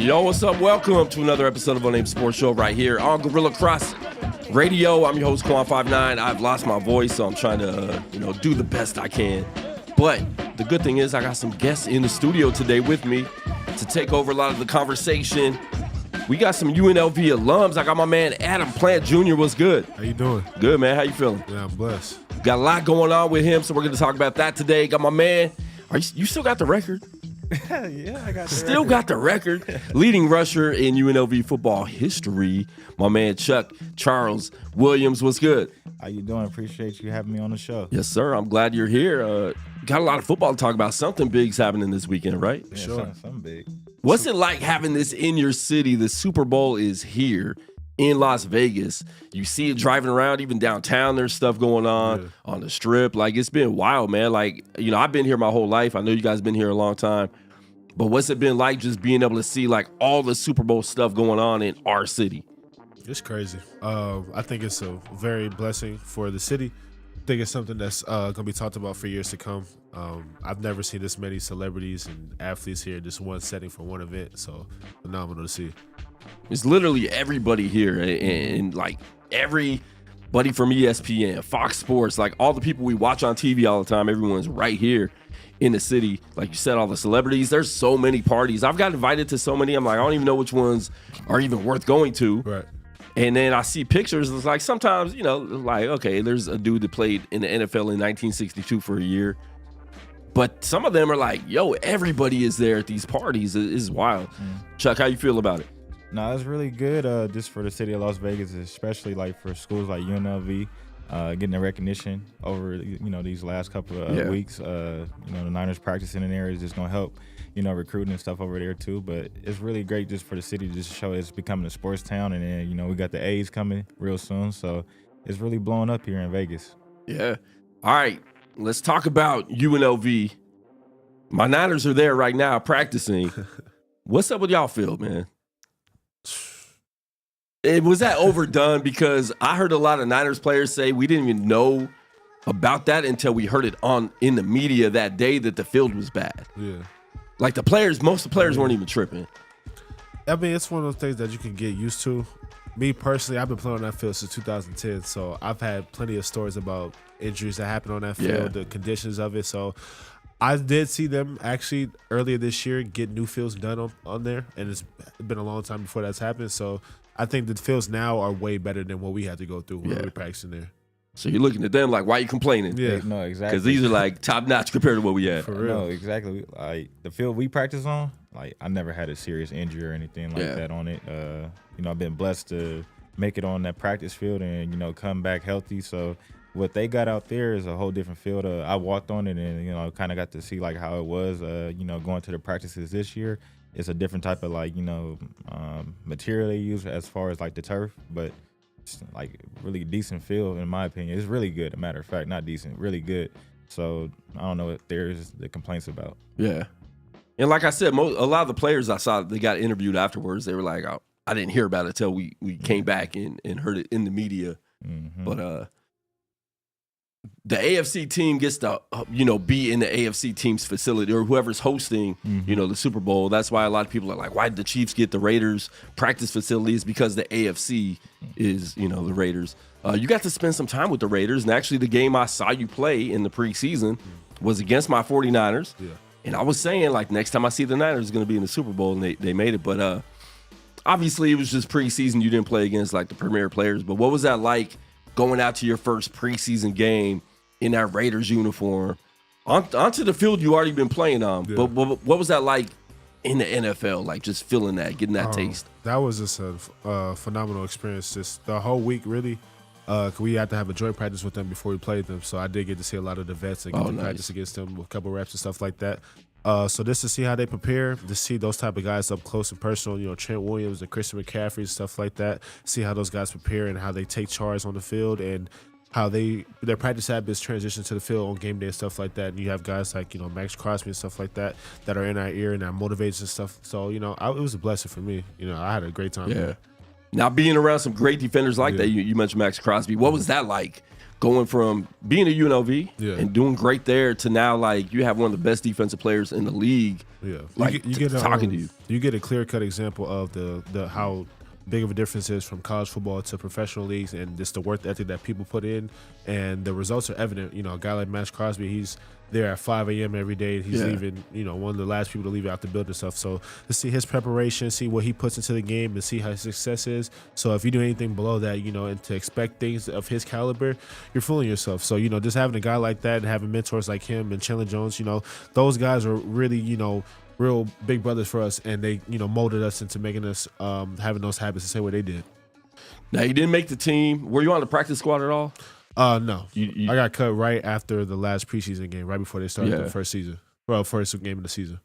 Yo, what's up? Welcome to another episode of UNNAMED Sports Show right here on Gorilla Cross Radio. I'm your host, Quan59. I've lost my voice, so I'm trying to, do the best I can. But the good thing is I got some guests in the studio today with me to take over a lot of the conversation. We got some UNLV alums. I got my man Adam Plant Jr. What's good? How you doing? Good, man. How you feeling? Yeah, I'm blessed. Got a lot going on with him, so we're going to talk about that today. Got my man. You still got the record? Yeah, I got the Still record. got the record. Leading rusher in UNLV football history, my man Chuck Charles Williams. What's good? How you doing? Appreciate you having me on the show. Yes, sir. I'm glad you're here. Got a lot of football to talk about. Something big's happening this weekend, right? Yeah, Sure. Something big. What's it like having this in your city? The Super Bowl is here in Las Vegas. You see it driving around, even downtown. There's stuff going on on the Strip. Like, it's been wild, man. Like, I've been here my whole life. I know you guys been here a long time. But what's it been like just being able to see like all the Super Bowl stuff going on in our city? It's crazy. I think it's a very blessing for the city. I think it's something that's going to be talked about for years to come. I've never seen this many celebrities and athletes here in just one setting for one event. So phenomenal to see. It's literally everybody here, and like everybody from ESPN, Fox Sports, like all the people we watch on TV all the time, everyone's right here in the city. Like you said, all the celebrities, there's so many parties. I've got invited to so many. I'm like, I don't even know which ones are even worth going to. Right. And then I see pictures. It's like sometimes, like, okay, there's a dude that played in the NFL in 1962 for a year. But some of them are like, yo, everybody is there at these parties. It's wild. Chuck, how you feel about it? No, it's really good just for the city of Las Vegas, especially like for schools like UNLV. Getting the recognition over these last couple of weeks. The Niners practicing in there is just gonna help recruiting and stuff over there too. But it's really great just for the city to just show it's becoming a sports town, and then we got the A's coming real soon, so it's really blowing up here in Vegas. Yeah. All right, let's talk about UNLV. My Niners are there right now practicing. What's up with y'all field, man? Was that overdone? Because I heard a lot of Niners players say we didn't even know about that until we heard it in the media that day that the field was bad. Yeah. Like most of the players weren't even tripping. I mean, it's one of those things that you can get used to. Me personally, I've been playing on that field since 2010, so I've had plenty of stories about injuries that happen on that field, the conditions of it. So I did see them actually earlier this year get new fields done on there, and it's been a long time before that's happened. So I think the fields now are way better than what we had to go through when we were practicing there. So you're looking at them like, why are you complaining? Yeah, no, exactly. Because these are like top notch compared to what we had. For real. No, exactly. Like the field we practice on, like I never had a serious injury or anything like that on it. I've been blessed to make it on that practice field and come back healthy. So what they got out there is a whole different field. I walked on it and kind of got to see like how it was. Going to the practices this year. It's a different type of material they use as far as like the turf, but it's like really decent field in my opinion. It's really good. As a matter of fact, not decent, really good. So I don't know what there's the complaints about. Yeah, and like I said, a lot of the players I saw they got interviewed afterwards. They were like, oh, I didn't hear about it until we came back and heard it in the media. Mm-hmm. But the AFC team gets to be in the AFC team's facility or whoever's hosting the Super Bowl. That's why a lot of people are like, why did the Chiefs get the Raiders practice facilities? Because the AFC is the Raiders. You got to spend some time with the Raiders, and actually the game I saw you play in the preseason was against my 49ers. Yeah. And I was saying, like, next time I see the Niners, it's going to be in the Super Bowl, and they made it. But obviously it was just preseason. You didn't play against like the premier players. But what was that like going out to your first preseason game in that Raiders uniform onto the field you already been playing on? Yeah. But what was that like in the NFL? Like just feeling that, getting that taste? That was just a phenomenal experience. Just the whole week, really. We had to have a joint practice with them before we played them, so I did get to see a lot of the vets and get to practice against them with a couple reps and stuff like that. So just to see how they prepare, to see those type of guys up close and personal, Trent Williams and Christian McCaffrey and stuff like that, see how those guys prepare and how they take charge on the field and how their practice habits transition to the field on game day and stuff like that. And you have guys like, Max Crosby and stuff like that are in our ear and are motivated and stuff. So, it was a blessing for me. I had a great time. Yeah. Now, being around some great defenders like that, you mentioned Max Crosby. What was that like? Going from being at UNLV and doing great there to now, like, you have one of the best defensive players in the league. Yeah, like, you get talking to you. You get a clear-cut example of the how big of a difference is from college football to professional leagues, and just the work ethic that people put in, and the results are evident. A guy like Max Crosby, he's there at 5 a.m. every day. He's leaving, one of the last people to leave out the building and stuff. So to see his preparation, see what he puts into the game, and see how his success is. So if you do anything below that, and to expect things of his caliber, you're fooling yourself. So, just having a guy like that and having mentors like him and Chandler Jones, those guys are really, real big brothers for us, and they, molded us into making us having those habits the same way they did. Now, you didn't make the team. Were you on the practice squad at all? No. I got cut right after the last preseason game, right before they started the first season. Well, first game of the season.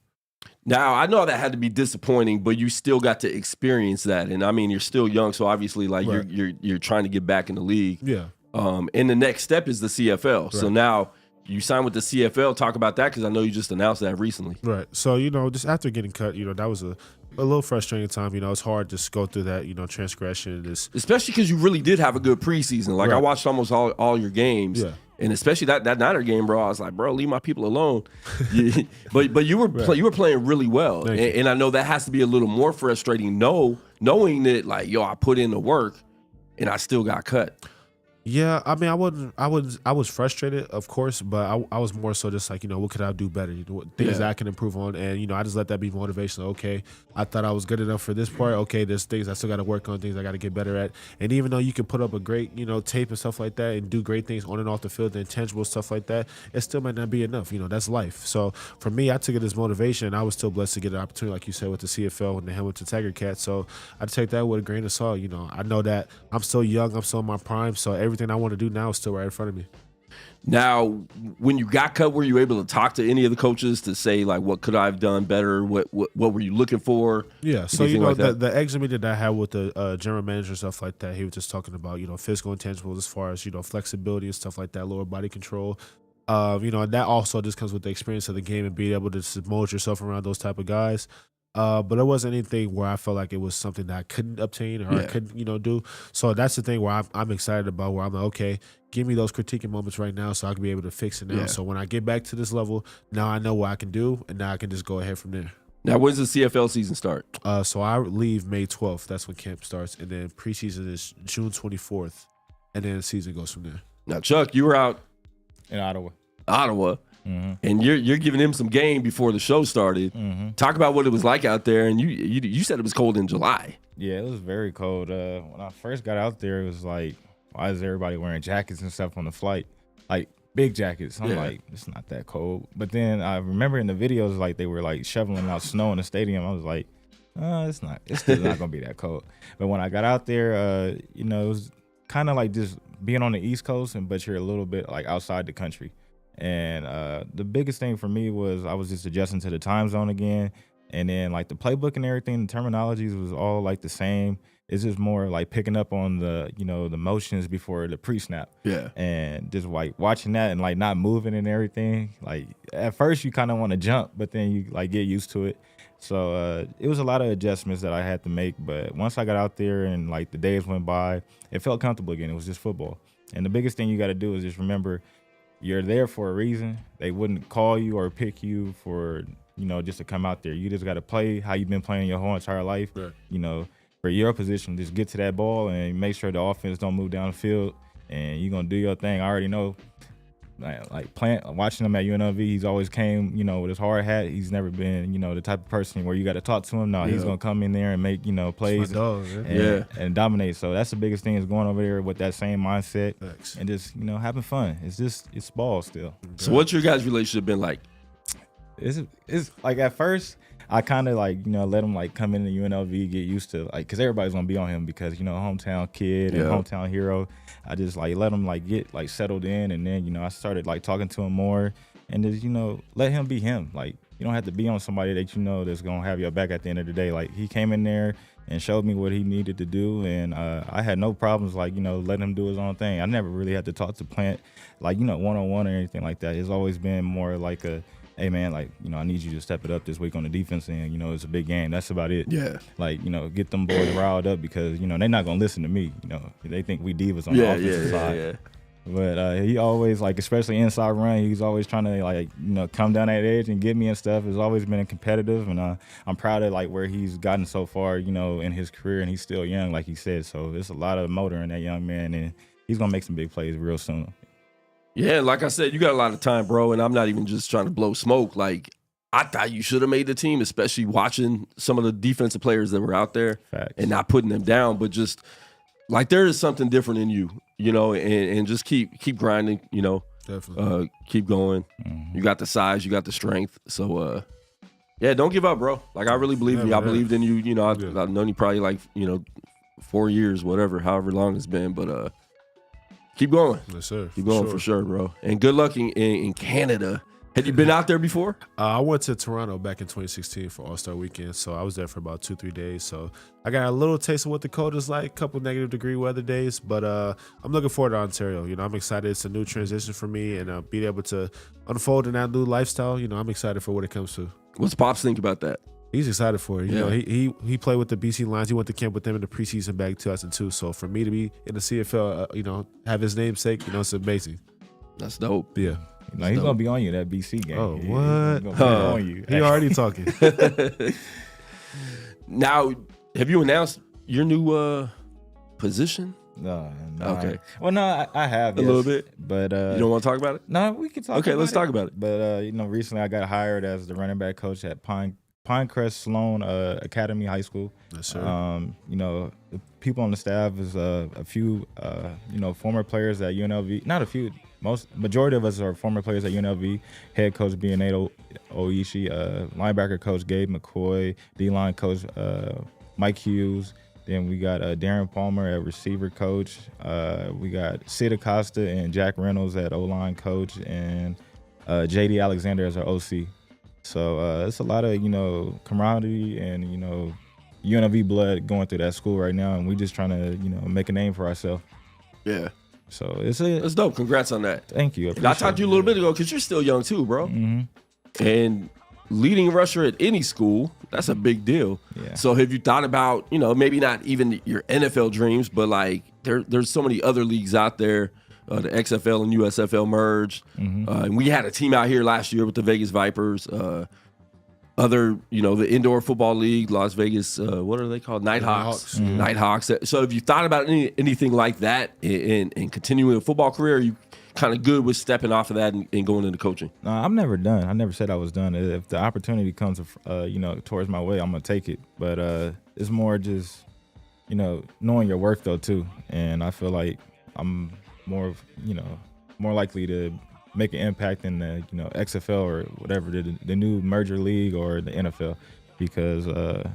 Now, I know that had to be disappointing, but you still got to experience that. And I mean, you're still young, so obviously, like, right. you're trying to get back in the league. Yeah. And the next step is the CFL. Right. So now you signed with the CFL. Talk about that, because I know you just announced that recently. Right. So, just after getting cut, that was a little frustrating time. It's hard to go through that, transgression. Especially because you really did have a good preseason. Like, right. I watched almost all your games. Yeah. And especially that Niner game, bro. I was like, bro, leave my people alone. But you were right. You were playing really well. And I know that has to be a little more frustrating, knowing that, like, I put in the work and I still got cut. Yeah, I mean, I was frustrated, of course, but I was more so just like, what could I do better? Things that I can improve on, and I just let that be motivation. Okay, I thought I was good enough for this part. Okay, there's things I still got to work on, things I got to get better at. And even though you can put up a great, tape and stuff like that, and do great things on and off the field, the intangible stuff like that, it still might not be enough. That's life. So for me, I took it as motivation, and I was still blessed to get an opportunity, like you said, with the CFL and the Hamilton Tiger Cats. So I take that with a grain of salt. I know that I'm still young, I'm still in my prime, so everything I want to do now is still right in front of me. Now, when you got cut, were you able to talk to any of the coaches to say, like, what could I have done better? What were you looking for? Yeah, so like the exit meeting that I had with the general manager and stuff like that, he was just talking about physical intangibles as far as flexibility and stuff like that, lower body control. And that also just comes with the experience of the game and being able to mold yourself around those type of guys. But it wasn't anything where I felt like it was something that I couldn't obtain or I couldn't, do. So that's the thing where I'm excited about, where I'm like, okay, give me those critiquing moments right now so I can be able to fix it now. Yeah. So when I get back to this level, now I know what I can do, and now I can just go ahead from there. Now, when's the CFL season start? So I leave May 12th. That's when camp starts. And then preseason is June 24th. And then the season goes from there. Now, Chuck, you were out in Ottawa. and you're giving him some game before the show started. Talk about what it was like out there, and you said it was cold in July. Yeah, it was very cold. When I first got out there, it was like, why is everybody wearing jackets and stuff on the flight? Like big jackets. I'm like, it's not that cold. But then I remember in the videos, like they were like shoveling out snow in the stadium. I was like, it's still not gonna be that cold. But when I got out there, it was kind of like just being on the East Coast, but you're a little bit like outside the country. And the biggest thing for me was I was just adjusting to the time zone again. And then like the playbook and everything, the terminologies was all like the same. It's just more like picking up on the, the motions before the pre-snap. Yeah. And just like watching that and like not moving and everything. Like at first you kind of want to jump, but then you like get used to it. So it was a lot of adjustments that I had to make. But once I got out there and like the days went by, it felt comfortable again. It was just football. And the biggest thing you got to do is just remember you're there for a reason. They wouldn't call you or pick you for, just to come out there. You just got to play how you've been playing your whole entire life. Right. For your position, just get to that ball and make sure the offense don't move down the field, and you're going to do your thing. I already know, watching him at UNLV, he's always came, with his hard hat. He's never been, the type of person where you got to talk to him. No, he's going to come in there and make, plays and dominate. So that's the biggest thing is going over there with that same mindset and just, having fun. It's ball still. So what's your guys' relationship been like? It's like at first I kind of like, let him like come into UNLV, get used to like, cause everybody's gonna be on him because, hometown kid and hometown hero. I just like let him like get like settled in, and then, I started like talking to him more and just, let him be him. Like you don't have to be on somebody that that's gonna have your back at the end of the day. Like he came in there and showed me what he needed to do, and I had no problems like, letting him do his own thing. I never really had to talk to Plant like, one-on-one or anything like that. It's always been more like a, hey man, like, I need you to step it up this week on the defense end. It's a big game. That's about it. Yeah. Like, get them boys riled up because, they're not gonna listen to me. They think we divas on the offensive side. Yeah. But he always, like, especially inside run, he's always trying to, like, come down that edge and get me and stuff. It's always been competitive, and I'm proud of, like, where he's gotten so far, in his career, and he's still young, like he said. So there's a lot of motor in that young man, and he's gonna make some big plays real soon. Yeah, like I said, you got a lot of time, bro, and I'm not even just trying to blow smoke. Like, I thought you should have made the team, especially watching some of the defensive players that were out there. Facts. And not putting them down, but just, like, there is something different in you, and just keep grinding, Definitely. Keep going. Mm-hmm. You got the size, you got the strength. So, yeah, don't give up, bro. Like, I really believe in you. I believed in you. I've known you probably, like, 4 years, whatever, however long it's been, but keep going. Yes, sir. Keep going for sure, bro. And good luck in Canada. Had you been out there before? I went to Toronto back in 2016 for All-Star Weekend, so I was there for about 2-3 days. So I got a little taste of what the cold is like, a couple negative-degree weather days, but I'm looking forward to Ontario. I'm excited. It's a new transition for me, and being able to unfold in that new lifestyle, I'm excited for what it comes to. What's Pops think about that? He's excited for it. He played with the BC Lions. He went to camp with them in the preseason back in 2002. So for me to be in the CFL, have his namesake, it's amazing. That's dope. Yeah. He's going to be on you that BC game. Oh, what? He's gonna be on you. He already talking. Now, have you announced your new position? No. Okay. Well, no, I have a little bit, but you don't want to talk about it? No, we can talk. Okay, let's talk about it. But recently I got hired as the running back coach at Pinecrest Sloan Academy High School. Yes, sir. The people on the staff is a few former players at UNLV. Not a few. Majority of us are former players at UNLV. Head coach being Nate Oishi, linebacker coach Gabe McCoy, D-line coach Mike Hughes. Then we got Darren Palmer at receiver coach. We got Sid Acosta and Jack Reynolds at O-line coach, and JD Alexander as our OC. So it's a lot of camaraderie and UNLV blood going through that school right now, and we just trying to make a name for ourselves. Yeah. So it's dope. Congrats on that. Thank you. I talked to you a little bit ago because you're still young too, bro. Mm-hmm. And leading rusher at any school, that's a big deal. Yeah. So have you thought about, maybe not even your NFL dreams, but like there's so many other leagues out there. The XFL and USFL merged. Mm-hmm. And we had a team out here last year with the Vegas Vipers. The indoor football league, Las Vegas, what are they called? Nighthawks. Mm-hmm. Nighthawks. So have you thought about anything like that in continuing a football career? Or are you kind of good with stepping off of that and going into coaching? No, I'm never done. I never said I was done. If the opportunity comes, towards my way, I'm gonna take it. But it's more just, knowing your worth though too. And I feel like I'm more likely to make an impact in the XFL or whatever, the new merger league or the NFL. Because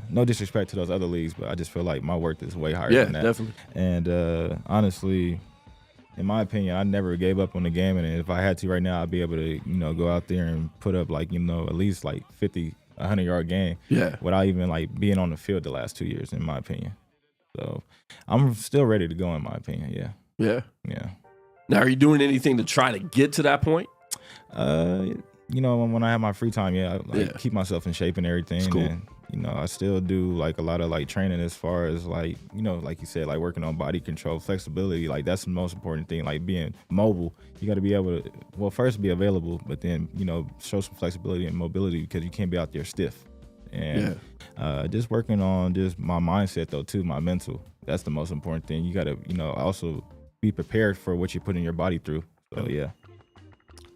no disrespect to those other leagues, but I just feel like my worth is way higher than that. Yeah, definitely. And honestly, in my opinion, I never gave up on the game, and if I had to right now, I'd be able to, go out there and put up at least 50, 100-yard game. Yeah. Without even being on the field the last 2 years, in my opinion. So I'm still ready to go, in my opinion. Yeah. Yeah. Yeah. Now, are you doing anything to try to get to that point? When I have my free time, I keep myself in shape and everything. That's cool. And, I still do a lot of training as far as like you said, working on body control, flexibility. That's the most important thing. Being mobile, you got to be able to, first be available, but then, show some flexibility and mobility because you can't be out there stiff. And just working on just my mindset though too, my mental. That's the most important thing. You got to, also be prepared for what you're putting your body through. So yeah.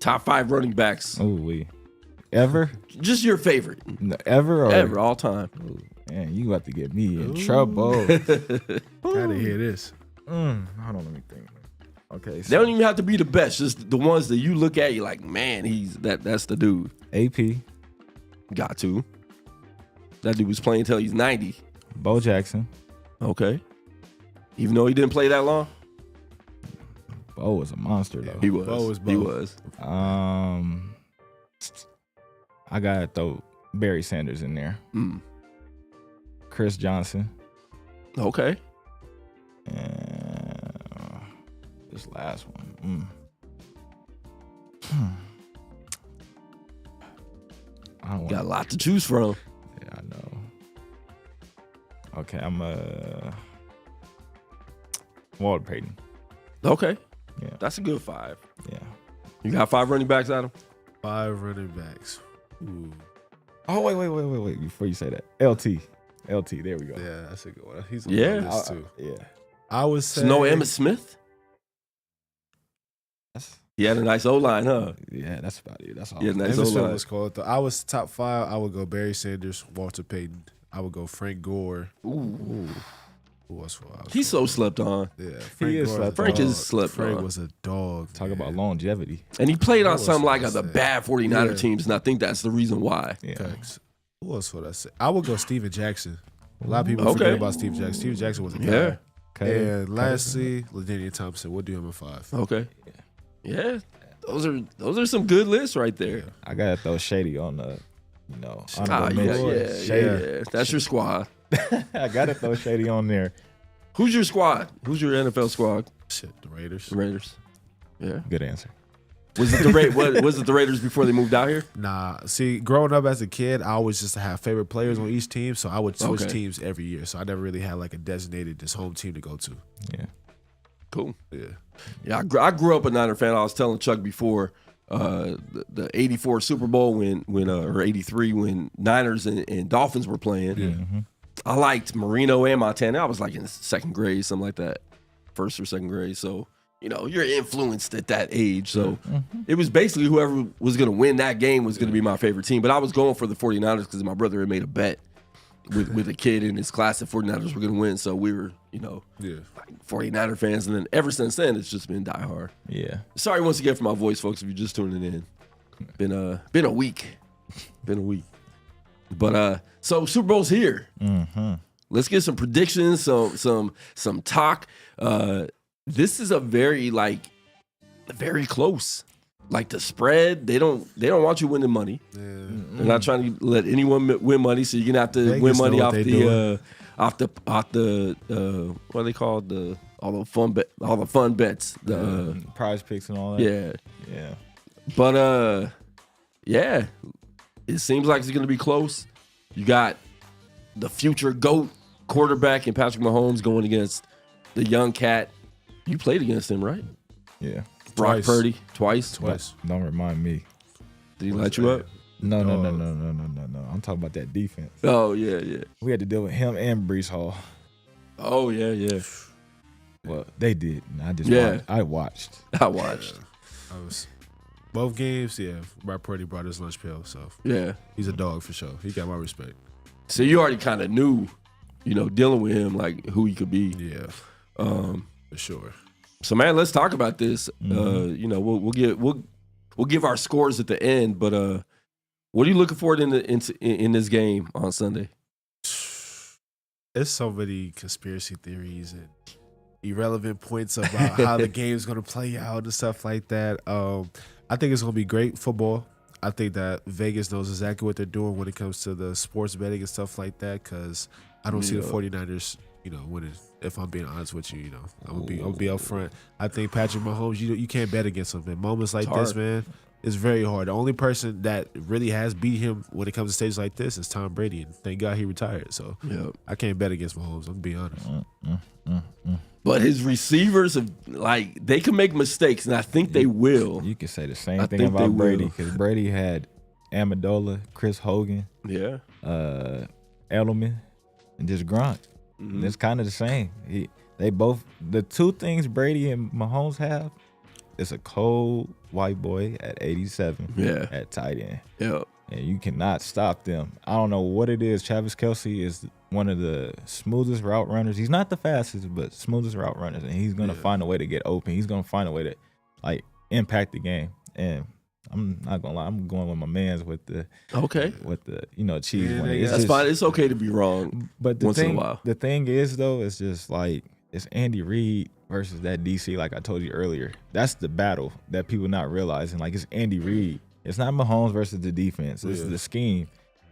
Top 5 running backs. Oh, ever? Just your favorite. No, ever? Or? Ever, all time. Ooh, man, you about to get me in trouble. Gotta hear this. Hold on, let me think. Okay. They don't even have to be the best. Just the ones that you look at, you're like, man, that's the dude. AP. Got to. That dude was playing until he's 90. Bo Jackson. Okay. Even though he didn't play that long? Bo was a monster, though. He was. Bo was Bo. He was. I got to throw Barry Sanders in there. Chris Johnson. Okay. And this last one. Got a lot to choose from. Yeah, I know. Okay, I'm Walter Payton. Okay. Yeah. That's a good 5. Yeah. You got 5 running backs, Adam? 5 running backs. Ooh. Oh, wait. Before you say that. LT, there we go. Yeah, that's a good one. He's on Yeah. my list too. Yeah. I would say. No Emmitt Smith? He had a nice O-line, huh? Yeah, that's about it. That's all. Yeah, nice Emmitt Smith O-line. was cool. I was top 5. I would go Barry Sanders, Walter Payton. I would go Frank Gore. Ooh. Who else? He's so slept on. Yeah, He is Gore slept Frank on. is slept Frank on. was a dog. Talk man. about longevity. And he played on Who some else would I the say? bad 49er Yeah. teams, and I think that's the reason why. Yeah. Thanks. Who else would I say? I would go Steven Jackson. A lot of people Okay. forget about Steven Jackson. Steven Jackson was a guy. Yeah. Okay. And lastly, LaDainian Thompson. We'll do him at 5. Okay. Yeah. Those are some good lists right there. I gotta throw Shady on the, honorable Ah, mention. yeah. That's your squad. I gotta throw Shady on there. Who's your squad? Who's your NFL squad? Shit, the Raiders. The Raiders. Yeah. Good answer. Was it was it the Raiders before they moved out here? Nah, see, growing up as a kid, I always just have favorite players on each team, so I would switch Okay. teams every year. So I never really had a designated this home team to go to. Yeah. Cool. Yeah. Yeah, I grew up a Niner fan. I was telling Chuck before the 84 Super Bowl or 83 when Niners and Dolphins were playing. Yeah. Mm-hmm. I liked Marino and Montana. I was in second grade, something like that, first or second grade. So, you're influenced at that age. So it was basically whoever was going to win that game was going to be my favorite team. But I was going for the 49ers because my brother had made a bet with a kid in his class that 49ers were going to win. So we were, Yeah. 49er fans. And then ever since then, it's just been diehard. Yeah. Sorry once again for my voice, folks, if you're just tuning in. Been a week. But so Super Bowl's here. Mm-hmm. Let's get some predictions, some talk. This is a very close. The spread, they don't want you winning money. Yeah. They're not trying to let anyone win money, so you're gonna have to Vegas win money know off what they the what are they called, all the fun bets. Prize picks and all that. Yeah. Yeah. But yeah, it seems like it's gonna be close. You got the future GOAT quarterback in Patrick Mahomes going against the young cat. You played against him, right? Yeah. Brock Twice. Purdy twice. Don't remind me. Did he light you up? No. I'm talking about that defense. Oh yeah. We had to deal with him and Brees Hall. Oh yeah. Well, they did. I just Yeah. watched. I watched. I watched. Both games, yeah. Brock Purdy brought his lunch pail, so Yeah. he's a dog for sure. He got my respect. So you already kind of knew, dealing with him, like who he could be. Yeah, for sure. So man, let's talk about this. We'll give our scores at the end, but what are you looking for in this game on Sunday? There's so many conspiracy theories and irrelevant points about how the game's going to play out and stuff like that. I think it's going to be great football. I think that Vegas knows exactly what they're doing when it comes to the sports betting and stuff like that, because I don't see the 49ers, winning. If I'm being honest with you, I'm gonna be up front. I think Patrick Mahomes, you can't bet against him. In moments like this, man, it's very hard. The only person that really has beat him when it comes to stages like this is Tom Brady, and thank God he retired. So I can't bet against Mahomes. I'm gonna be honest. But his receivers, they can make mistakes, and I think they will. You can say the same thing about Brady, because Brady had Amendola, Chris Hogan, Alum, and just Gronk. Mm-hmm. It's kind of the same. They both, the two things Brady and Mahomes have is a cold white boy at 87 at tight end. Yep. And you cannot stop them. I don't know what it is. Travis Kelce is one of the smoothest route runners. He's not the fastest, but smoothest route runners. And he's going to find a way to get open. He's going to find a way to, impact the game. And I'm not going to lie. I'm going with my mans with the Chiefs. That's fine. It's okay to be wrong once in a while. The thing is, though, it's just it's Andy Reid versus that DC, like I told you earlier. That's the battle that people not realizing. It's Andy Reid. It's not Mahomes versus the defense. It's the scheme.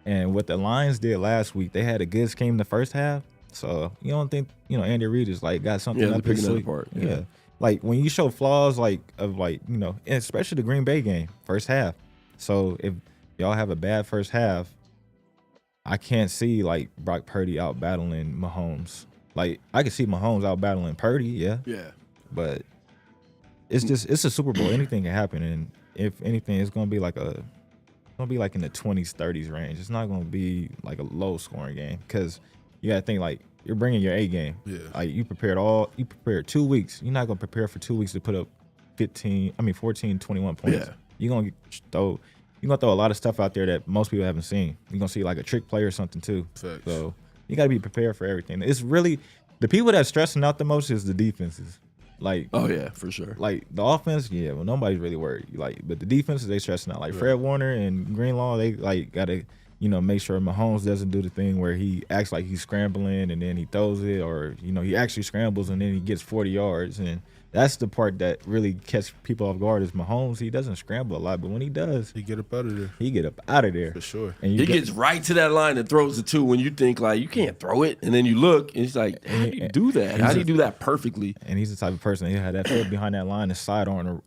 And what the Lions did last week, they had a good scheme the first half. So you don't think, Andy Reid is got something up his sleeve. Yeah. When you show flaws especially the Green Bay game, first half. So if y'all have a bad first half, I can't see Brock Purdy out battling Mahomes. I can see Mahomes out battling Purdy, yeah. But it's a Super Bowl. Anything can happen, and if anything, it's gonna be in the 20s, 30s range. It's not gonna be a low scoring game, because you gotta think you're bringing your A game. Yeah. You prepared 2 weeks. You're not gonna prepare for 2 weeks to put up 14, 21 points. Yeah. You're gonna throw a lot of stuff out there that most people haven't seen. You're gonna see a trick play or something too. Facts. So you gotta be prepared for everything. It's really the people that's stressing out the most is the defenses. Oh yeah, for sure. The offense, nobody's really worried. But the defenses, they stressing out. Fred Warner and Greenlaw, they gotta, make sure Mahomes doesn't do the thing where he acts like he's scrambling and then he throws it, or he actually scrambles and then he gets 40 yards. And that's the part that really catches people off guard is Mahomes. He doesn't scramble a lot, but when he does, he get up out of there. He get up out of there for sure. And he gets right to that line and throws the two when you think you can't throw it, and then you look and it's how do you do that? How do you do that perfectly? And he's the type of person that had that foot behind that line and sidearm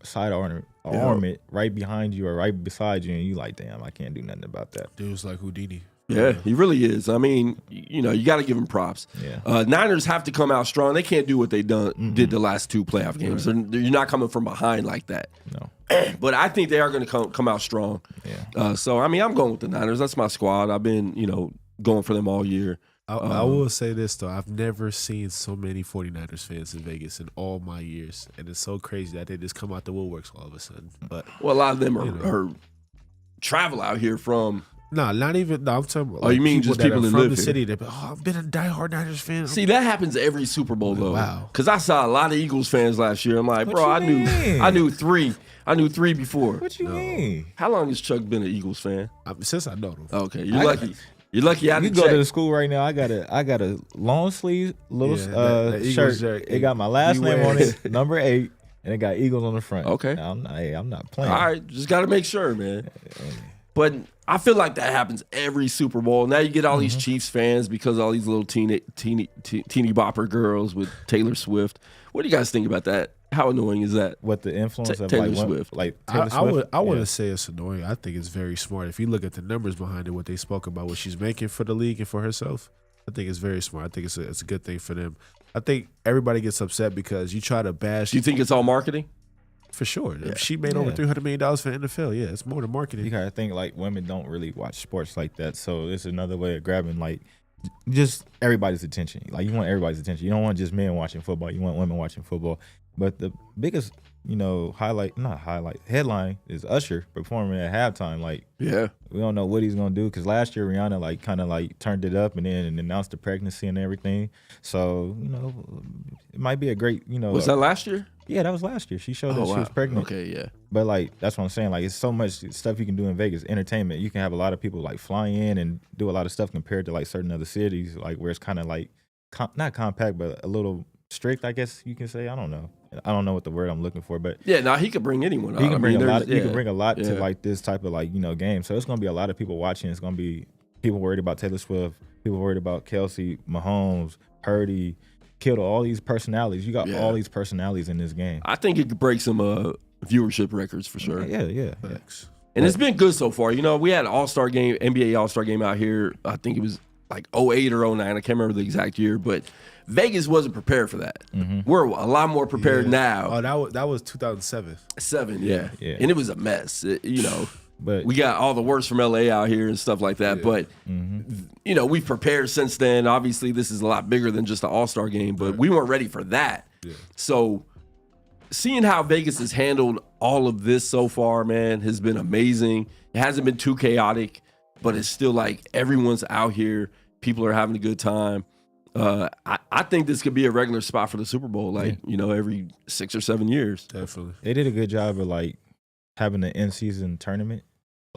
it right behind you or right beside you, and you damn, I can't do nothing about that. Dude's like Houdini. Yeah, he really is. I mean, you got to give him props. Yeah. Niners have to come out strong. They can't do what they did the last two playoff games. Right. You're not coming from behind like that. No. But I think they are going to come out strong. Yeah. So, I'm going with the Niners. That's my squad. I've been, going for them all year. I will say this, though. I've never seen so many 49ers fans in Vegas in all my years. And it's so crazy that they just come out the woodworks all of a sudden. But a lot of them are travel out here from – No, not even. No, I'm talking about. You mean just people that from live the here? city? I've been a diehard Niners fan. See, that happens every Super Bowl though. Wow. Because I saw a lot of Eagles fans last year. I'm like, I knew three. I knew three before. What you mean? How long has Chuck been an Eagles fan? Since I know them. Okay, you're lucky. You're lucky. You go to the school right now. I got a long sleeve little shirt. It got my last name on it, number 8, and it got Eagles on the front. Okay. I'm not playing. All right, just got to make sure, man. But I feel like that happens every Super Bowl. Now you get all these Chiefs fans because all these little teeny bopper girls with Taylor Swift. What do you guys think about that? How annoying is that? What the influence of Taylor Swift? Taylor Swift? I wouldn't say it's annoying. I think it's very smart. If you look at the numbers behind it, what they spoke about, what she's making for the league and for herself, I think it's very smart. I think it's a good thing for them. I think everybody gets upset because you try to bash. Do you think it's all marketing? For sure. Yeah. She made over $300 million for the NFL. Yeah, it's more than marketing. You gotta think women don't really watch sports like that, so it's another way of grabbing just everybody's attention. Like you want everybody's attention. You don't want just men watching football. You want women watching football. But the biggest, headline is Usher performing at halftime. Like, yeah, we don't know what he's gonna do because last year Rihanna kind of turned it up and then announced the pregnancy and everything. So it might be a great Was that last year? Yeah, that was last year. She showed that she was pregnant. Okay, yeah. But that's what I'm saying. Like, it's so much stuff you can do in Vegas. Entertainment. You can have a lot of people fly in and do a lot of stuff compared to certain other cities, where it's kind of not compact, but a little strict, I guess you can say. I don't know what the word I'm looking for, but yeah, he could bring anyone. He can bring a lot. He can bring a lot to this type of game. So it's gonna be a lot of people watching. It's gonna be people worried about Taylor Swift, people worried about Kelsey, Mahomes, Purdy, Kittle, all these personalities. You got all these personalities in this game. I think it could break some viewership records for sure. Yeah. And it's been good so far. We had an All-Star game, NBA All-Star game out here. I think it was 08 or 09. I can't remember the exact year, but Vegas wasn't prepared for that. Mm-hmm. We're a lot more prepared now. Oh, that was 2007. Yeah. And it was a mess. But we got all the worst from LA out here and stuff like that. Yeah. But we've prepared since then. Obviously, this is a lot bigger than just an All-Star game, but we weren't ready for that. Yeah. So seeing how Vegas has handled all of this so far, man, has been amazing. It hasn't been too chaotic, but it's still everyone's out here. People are having a good time. I think this could be a regular spot for the Super Bowl, every 6 or 7 years. Definitely. They did a good job of having an in-season tournament,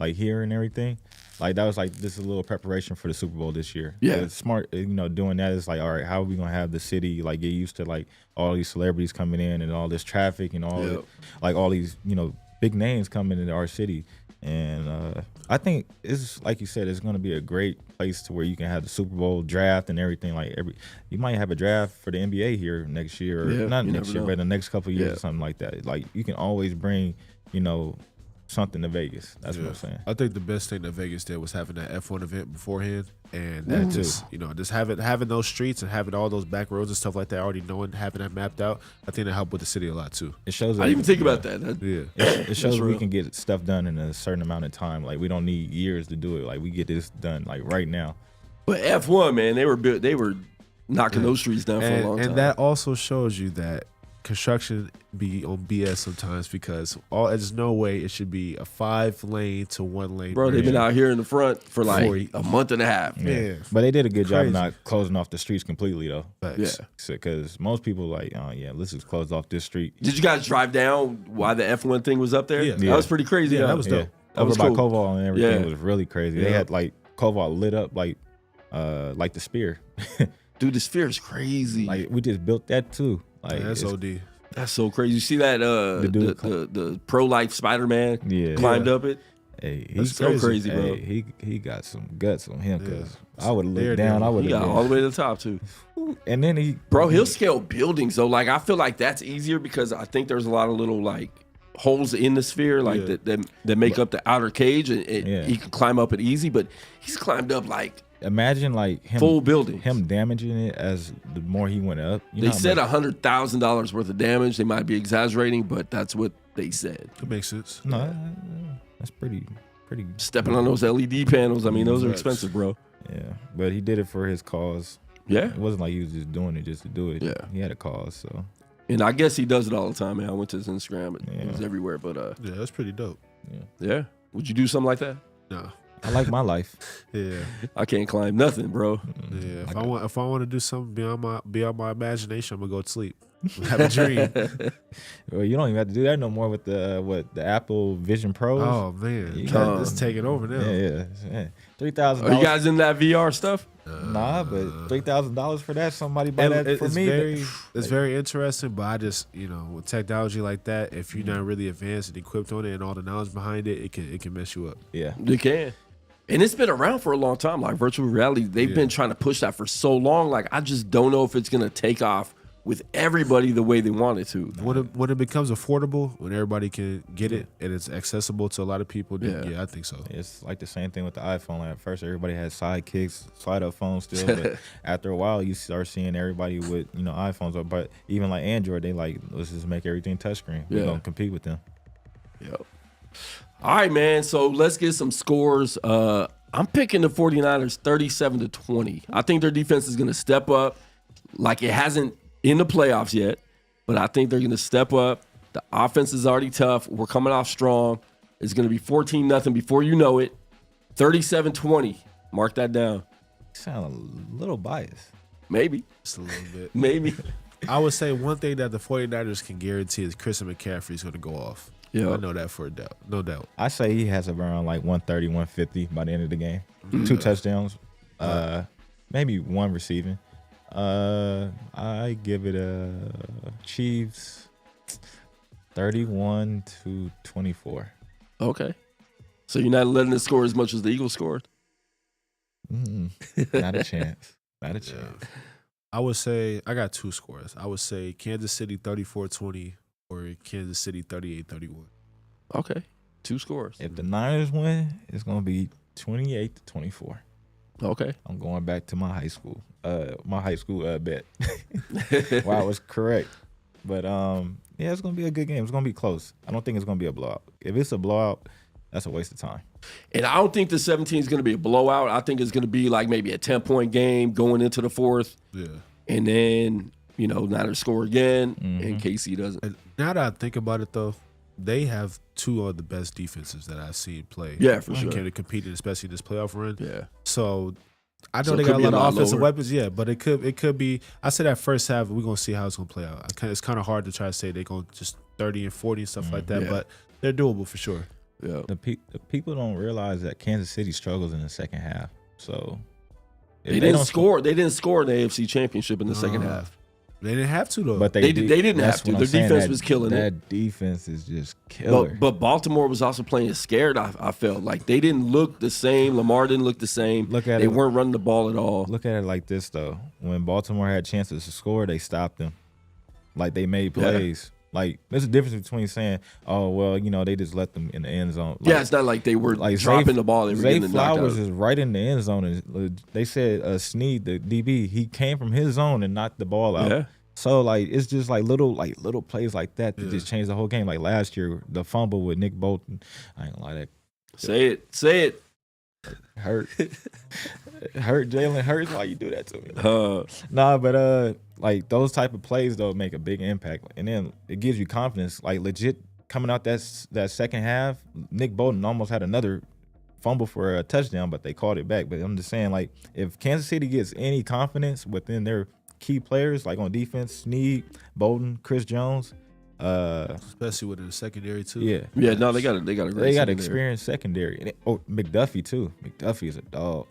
here and everything. That was this is a little preparation for the Super Bowl this year. Yeah. It's smart, doing that is all right, how are we gonna have the city get used to all these celebrities coming in and all this traffic and all all these, big names coming into our city. And I think it's like you said, it's going to be a great place to where you can have the Super Bowl draft and everything. You might have a draft for the NBA here next year, or not next year, but in the next couple of years or something like that. You can always bring, something to Vegas. That's what I'm saying. I think the best thing that Vegas did was having that F1 event beforehand, and that just having those streets and having all those back roads and stuff like that, already knowing, having that mapped out. I think that helped with the city a lot too. It shows. I didn't even think about that. It shows we can get stuff done in a certain amount of time. We don't need years to do it. We get this done right now. But F1, man, they were knocking those streets down for a long time. And that also shows you that construction be on BS sometimes, because there's no way it should be a 5-lane to 1-lane. Bro, they've been out here in the front for a month and a half. Yeah. But they did a good job not closing off the streets completely though. Thanks. Yeah. Because most people let's just close off this street. Did you guys drive down why the F1 thing was up there? Yeah. That was pretty crazy. Yeah, that was dope. Over by Koval and everything was really crazy. They had Koval lit up like the Sphere. Dude, the Sphere is crazy. We just built that too. That's OD. That's so crazy. You see that the pro-life Spider-Man climbed up it? Hey, he's so crazy, bro. He got some guts on him, because I would look down. I would have got all the way to the top too. And then he'll scale buildings though. I feel like that's easier because I think there's a lot of little holes in the Sphere that make up the outer cage, and he can climb up it easy. But he's climbed up imagine him full building, him damaging it as the more he went up. They said $100,000 worth of damage. They might be exaggerating, but that's what they said. It makes sense. No, that's pretty. Stepping on those LED panels. I mean, those are expensive, bro. Yeah, but he did it for his cause. Yeah, it wasn't like he was just doing it just to do it. Yeah, he had a cause. So, and I guess he does it all the time. Man, I went to his Instagram. It was everywhere. But yeah, that's pretty dope. Yeah. Would you do something like that? No. I like my life. Yeah, I can't climb nothing, bro. Yeah, if I want to do something beyond my imagination, I'm gonna go to sleep. Have a dream. Well, you don't even have to do that no more with the Apple Vision Pros. Oh man, it's taking over now. Yeah. $3,000. Are you guys in that VR stuff? Nah, but $3,000 for that, somebody buy that for me. It's very interesting, but I just with technology like that, if you're not really advanced and equipped on it and all the knowledge behind it, it can mess you up. Yeah, it can. And it's been around for a long time. Virtual reality, they've been trying to push that for so long. I just don't know if it's gonna take off with everybody the way they want it to. When it becomes affordable, when everybody can get it and it's accessible to a lot of people, then I think so. It's like the same thing with the iPhone. At first, everybody had sidekicks, slide-up phones still, but after a while, you start seeing everybody with iPhones. But even Android, they let's just make everything touchscreen. We're gonna compete with them. Yep. All right, man. So let's get some scores. I'm picking the 49ers 37-20. I think their defense is going to step up like it hasn't in the playoffs yet, but I think they're going to step up. The offense is already tough. We're coming off strong. It's going to be 14-0 before you know it. 37-20. Mark that down. You sound a little biased. Maybe. Just a little bit. Maybe. I would say one thing that the 49ers can guarantee is Christian McCaffrey is going to go off. Yeah. I know that for a doubt. No doubt. I say he has around like 130, 150 by the end of the game. 2 touchdowns, maybe 1 receiving. I give it a Chiefs 31-24. Okay. So you're not letting it score as much as the Eagles scored? Not a chance. Not a chance. Yeah. I would say I got 2 scores. I would say Kansas City 34-20 or Kansas City 38-31. Okay. 2 scores. If the Niners win, it's gonna be 28-24. Okay. I'm going back to my high school bet. Wow, I was correct. But yeah, it's gonna be a good game. It's gonna be close. I don't think it's gonna be a blowout. If it's a blowout, that's a waste of time. And I don't think the 17 is going to be a blowout. I think it's going to be like maybe a 10-point game going into the 4th. Yeah. And then, Niners score again, and KC doesn't. And now that I think about it, though, they have 2 of the best defenses that I've seen play. Yeah, for sure. Can compete, especially this playoff run. Yeah. So I know So they it got could a be lot a of lot offensive lower. weapons. Yeah, but it could be. I said that first half, we're gonna see how it's gonna play out. It's kind of hard to try to say they're gonna just 30 and 40 and stuff like that, Yeah. but they're doable for sure. Yeah. The people don't realize that Kansas City struggles in the second half. So if They didn't don't score. They didn't score in the AFC Championship in the second half. They didn't have to though. but They didn't that's have to. what Their I'm saying. defense was killing it. That defense is just killer. But Baltimore was also playing scared, I felt. Like they didn't look the same. Lamar didn't look the same. They weren't running the ball at all. Look at it like this, though. When Baltimore had chances to score, they stopped them. Like, they made plays. Like, there's a difference between saying, oh, well, they just let them in the end zone. Like, Yeah, it's not like they were dropping the ball. They were Zay getting knocked out. Flowers is right in the end zone. And they said Snead, the DB, he came from his zone and knocked the ball out. Yeah. So, like, it's just like little plays like that just change the whole game. Like last year, the fumble with Nick Bolton. I ain't gonna lie, that Say it. hurt. Hurt Jalen Hurts. Why you do that to me? Nah, but like those type of plays though make a big impact, and then it gives you confidence. Like legit coming out that second half, Nick Bolton almost had another fumble for a touchdown, but they called it back. But I'm just saying, like, if Kansas City gets any confidence within their key players, like on defense, Snead, Bolton, Chris Jones, especially with the secondary too. Yeah, no, they got a great secondary. experienced secondary. And McDuffie too. McDuffie is a dog.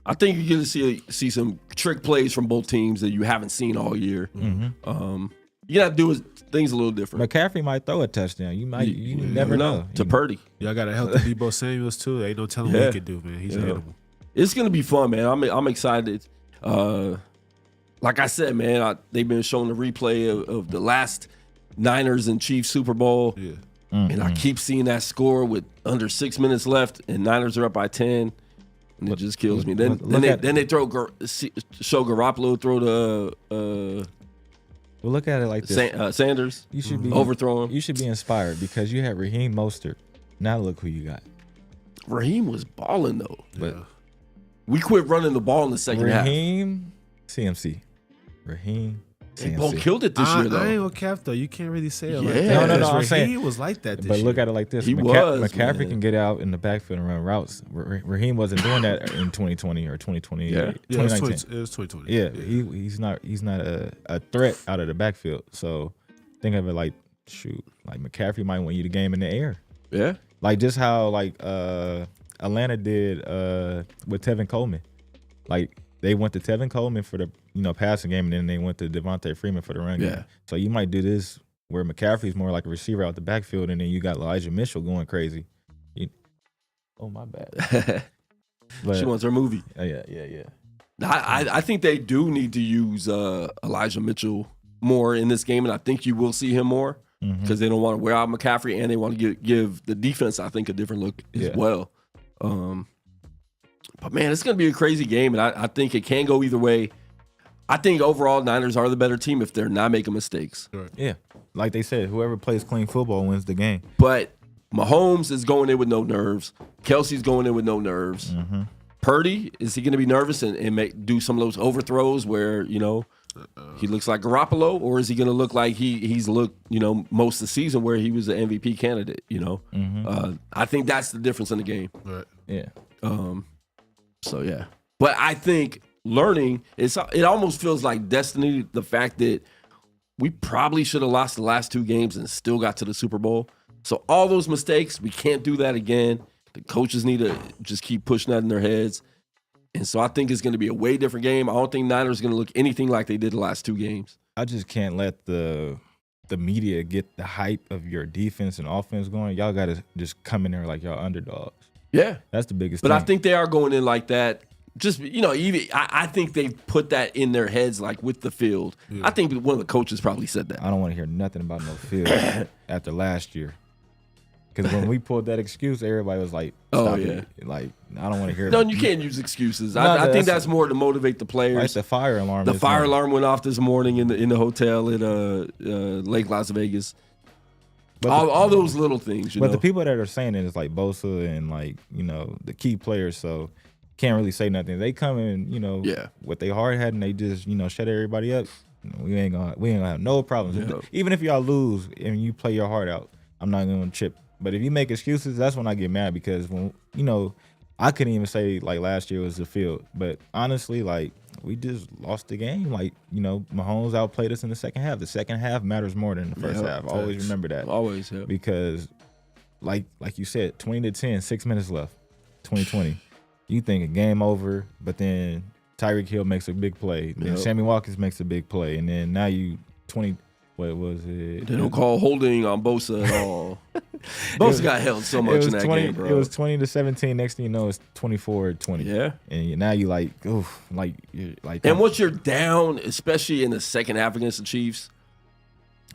I think you're going to see some trick plays from both teams that you haven't seen all year. Mm-hmm. You got to do things a little different. McCaffrey might throw a touchdown. You never know. To Purdy. Y'all got to help the Debo Samuels too. Ain't no telling what he can do, man. He's an animal. It's going to be fun, man. I'm excited. Like I said, man, they've been showing the replay of the last Niners and Chiefs Super Bowl. Yeah. And I keep seeing that score with under 6 minutes left, and Niners are up by 10. And it just kills me. Then they show Garoppolo throw the well, look at it like this. Sanders. You should be overthrow him. You should be inspired because you have Raheem Mostert. Now look who you got. Raheem was balling though. But we quit running the ball in the second half. Raheem CMC. They both killed it this year though. I ain't gonna cap though. You can't really say it like Yeah. that. No, I'm saying he was like that this But year. look at it like this. He was, McCaffrey man. can get out in the backfield and run routes. Raheem wasn't doing that in 2020 or 2020. Yeah. 2019. It was 2020. Yeah, he's not a threat out of the backfield. So think of it like, shoot, like McCaffrey might win you the game in the air. Yeah. Like just how like Atlanta did with Tevin Coleman. Like they went to Tevin Coleman for the passing game, and then they went to Devontae Freeman for the run game. So you might do this where McCaffrey's more like a receiver out the backfield, and then you got Elijah Mitchell going crazy. Oh my bad. But, She wants her movie. Yeah. I think they do need to use Elijah Mitchell more in this game, and I think you will see him more because they don't want to wear out McCaffrey, and they want to give the defense, I think, a different look as well. But man, it's going to be a crazy game, and I think it can go either way. I think overall Niners are the better team if they're not making mistakes. Yeah, like they said, whoever plays clean football wins the game. But Mahomes is going in with no nerves. Kelsey's going in with no nerves. Mm-hmm. Purdy, is he going to be nervous and do some of those overthrows where, he looks like Garoppolo, or is he going to look like he's looked, most of the season where he was an MVP candidate, Mm-hmm. I think that's the difference in the game. Right. Yeah. So, yeah. But I think learning, it almost feels like destiny, the fact that we probably should have lost the last 2 games and still got to the Super Bowl. So all those mistakes, we can't do that again. The coaches need to just keep pushing that in their heads. And so I think it's going to be a way different game. I don't think Niners are going to look anything like they did the last 2 games. I just can't let the media get the hype of your defense and offense going. Y'all got to just come in there like y'all underdogs. Yeah. That's the biggest But thing. I think they are going in like that. Just, even I think they put that in their heads like with the field. Yeah. I think one of the coaches probably said that. I don't want to hear nothing about no field after last year. Because when we pulled that excuse, everybody was like, stop it. Like, I don't want to hear No, you can't use excuses. I think that's more to motivate the players. Like the fire alarm. The fire alarm went off this morning in the hotel at Lake Las Vegas. But all those little things, But the people that are saying it is like Bosa and like, the key players, so can't really say nothing. They come in, with their hard hat and they just, shut everybody up. We ain't gonna have no problems. Yeah. Even if y'all lose and you play your heart out, I'm not gonna chip. But if you make excuses, that's when I get mad because when I couldn't even say like last year was the field. But honestly, like we just lost the game. Like, Mahomes outplayed us in the second half. The second half matters more than the first half. Always remember that. Always, yeah. Because like you said, 20-10, 6 minutes left, 2020. You think a game over, but then Tyreek Hill makes a big play. Then Sammy Watkins makes a big play. And then now what was it? They don't call holding on Bosa at all. Bosa got held so much in that game, bro. It was 20-17. Next thing you know, it's 24-20. Yeah. And now you like, oof, like you're like. And once you're down, especially in the second half against the Chiefs,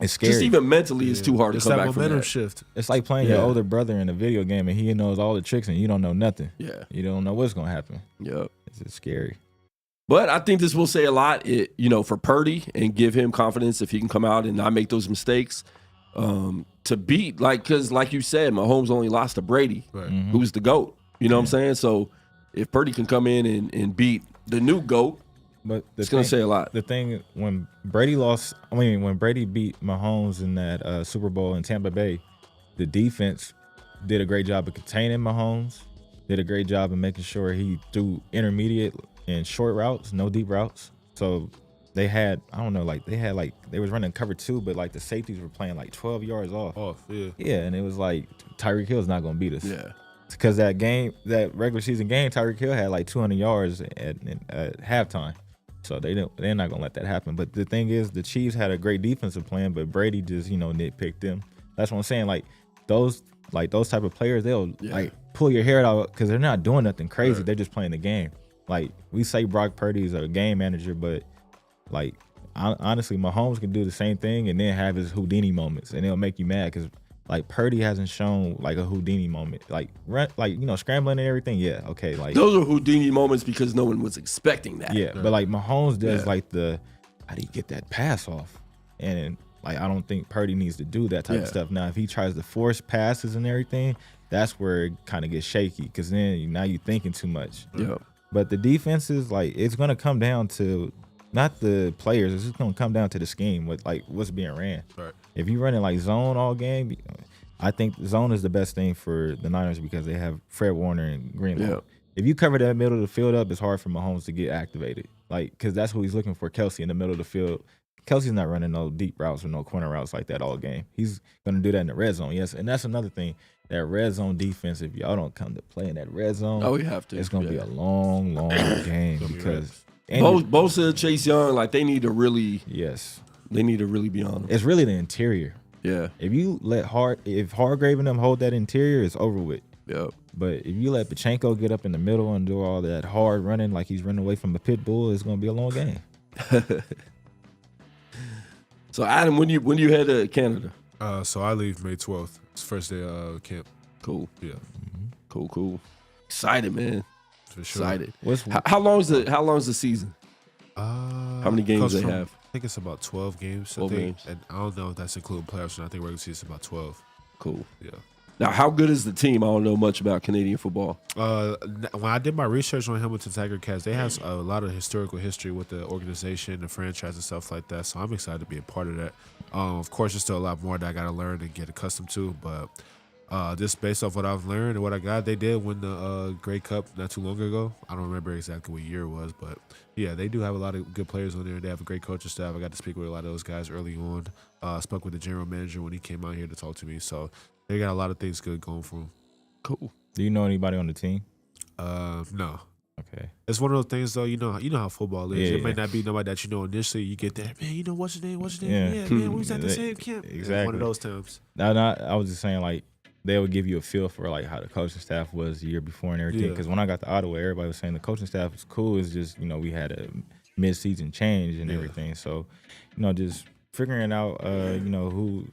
it's scary. Just even mentally, it's too hard to come back from that. Shift. It's like playing your older brother in a video game, and he knows all the tricks, and you don't know nothing. Yeah. You don't know what's gonna happen. Yep. It's scary. But I think this will say a lot, for Purdy and give him confidence if he can come out and not make those mistakes. To beat, because like you said, Mahomes only lost to Brady, right. Who's the GOAT. You know what I'm saying? So if Purdy can come in and beat the new GOAT, but it's going to say a lot. The thing, when Brady beat Mahomes in that Super Bowl in Tampa Bay, the defense did a great job of containing Mahomes, did a great job of making sure he threw intermediate and short routes, no deep routes. So they had, they was running cover 2, but like the safeties were playing like 12 yards off. Yeah, and it was like Tyreek Hill's not going to beat us. Yeah. Because that regular season game, Tyreek Hill had like 200 yards at halftime. So they're not going to let that happen. But the thing is, the Chiefs had a great defensive plan, but Brady just, nitpicked them. That's what I'm saying. Like those type of players, they'll like pull your hair out because they're not doing nothing crazy. Right. They're just playing the game. Like we say Brock Purdy is a game manager, but like honestly, Mahomes can do the same thing and then have his Houdini moments, and it'll make you mad because like Purdy hasn't shown like a Houdini moment, like scrambling and everything. Yeah, okay, like those are Houdini moments because no one was expecting that. Yeah, but like Mahomes does like how do you get that pass off? And like I don't think Purdy needs to do that type of stuff. Now, if he tries to force passes and everything, that's where it kind of gets shaky because then now you're thinking too much. Yeah. But the defense is like it's gonna come down to not the players. It's just gonna come down to the scheme with like what's being ran. Right. If you running like zone all game, I think zone is the best thing for the Niners because they have Fred Warner and Greenlaw. Yeah. If you cover that middle of the field up, it's hard for Mahomes to get activated. Like, because that's what he's looking for, Kelsey in the middle of the field. Kelsey's not running no deep routes or no corner routes like that all game. He's going to do that in the red zone, yes. And that's another thing. That red zone defense, if y'all don't come to play in that red zone, we have to. It's going to be a long, long game because Bosa, Chase Young, like they need to really they need to really be on them. It's really the interior. Yeah. If you let Hargrave and them hold that interior, it's over with. Yep. But if you let Pachenko get up in the middle and do all that hard running like he's running away from a pit bull, it's going to be a long game. So Adam, when you head to Canada? So I leave May 12th. It's first day of camp. Cool. Yeah. Mm-hmm. Cool. Excited, man. For sure. Excited. How long is the season? How many games they have? I think it's about 12 games. 12 games. And I don't know if that's including playoffs. And I think regular season is about 12. Cool. Yeah. Now, how good is the team? I don't know much about Canadian football. When I did my research on Hamilton Tiger Cats, they have a lot of historical history with the organization, the franchise, and stuff like that. So I'm excited to be a part of that. Of course, there's still a lot more that I got to learn and get accustomed to, but just based off what I've learned and what I got, they did win the Grey Cup not too long ago. I don't remember exactly what year it was, but yeah, they do have a lot of good players on there. They have a great coaching staff. I got to speak with a lot of those guys early on. Spoke with the general manager when he came out here to talk to me. So they got a lot of things good going for them. Cool. Do you know anybody on the team? No. Okay. It's one of those things, though. You know how football is. Yeah, it may not be nobody that you know initially. You get there, man. You know what's your name? What's your name? Yeah, man. We was at the same camp. Exactly. One of those times. I was just saying, like, they would give you a feel for like how the coaching staff was the year before and everything. Because when I got to Ottawa, everybody was saying the coaching staff was cool. It's just, we had a mid-season change and everything. So, just figuring out, who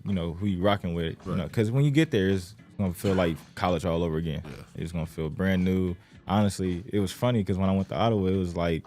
you rocking with. Right. Because when you get there, it's gonna feel like college all over again. Yeah. It's gonna feel brand new. Honestly, it was funny because when I went to Ottawa, it was like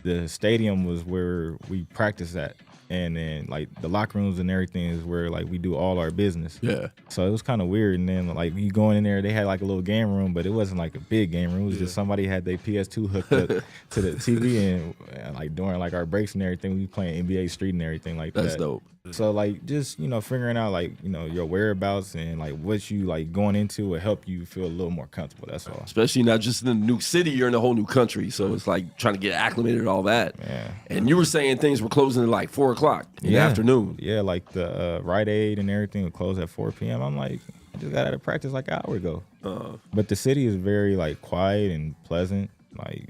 the stadium was where we practiced at. And then, like, the locker rooms and everything is where, like, we do all our business. Yeah. So it was kind of weird. And then, like, you going in there, they had, like, a little game room, but it wasn't, like, a big game room. It was just somebody had their PS2 hooked up to the TV. And, like, during, like, our breaks and everything, we playing NBA Street and everything like that. That's dope. So, like, just, figuring out, like, your whereabouts and, like, what you, like, going into will help you feel a little more comfortable. That's all. Especially not just in a new city, you're in a whole new country. So it's like trying to get acclimated to all that. Yeah. And you were saying things were closing at like 4 o'clock in the afternoon. Yeah, like the Rite Aid and everything would close at 4 p.m. I'm like, I just got out of practice like an hour ago. But the city is very, like, quiet and pleasant. Like,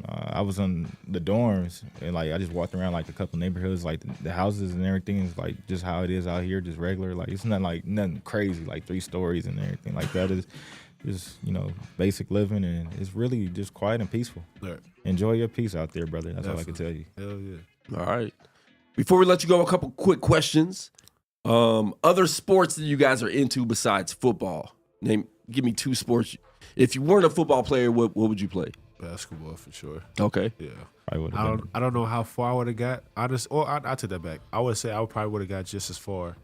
I was in the dorms and, like, I just walked around, like, a couple neighborhoods, like, the houses and everything is, like, just how it is out here, just regular. Like, it's not, like, nothing crazy, like 3 stories and everything like that. It's just, basic living, and it's really just quiet and peaceful. Right. Enjoy your peace out there, brother. That's all I can tell you. Hell yeah. All right. Before we let you go, a couple quick questions. Other sports that you guys are into besides football? Give me 2 sports. If you weren't a football player, what would you play? Basketball for sure. Okay. Yeah. I don't know how far I would have got. I take that back. I would say I probably would have got just as far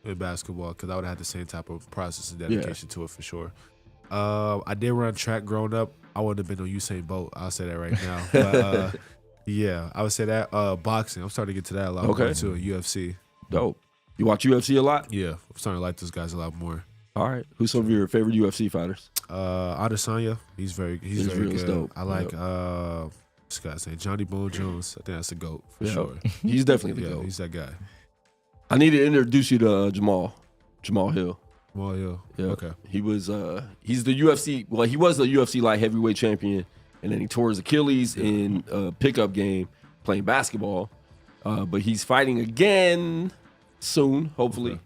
in basketball because I would have had the same type of process and dedication to it for sure. I did run track growing up. I wouldn't have been on Usain Bolt. I'll say that right now. But, yeah, I would say that. Boxing. I'm starting to get to that a lot more too. UFC. Dope. You watch UFC a lot? Yeah, I'm starting to like those guys a lot more. All right. Who's some of your favorite UFC fighters? Adesanya. He's very good. Dope. I like this guy's name, Johnny Bone Jones. I think that's the GOAT for sure. He's definitely the GOAT. He's that guy. I need to introduce you to Jamal Hill. Jamal Hill. Yeah. Okay. He was he's the UFC. Well, he was the UFC light heavyweight champion, and then he tore his Achilles in a pickup game playing basketball. But he's fighting again soon, hopefully,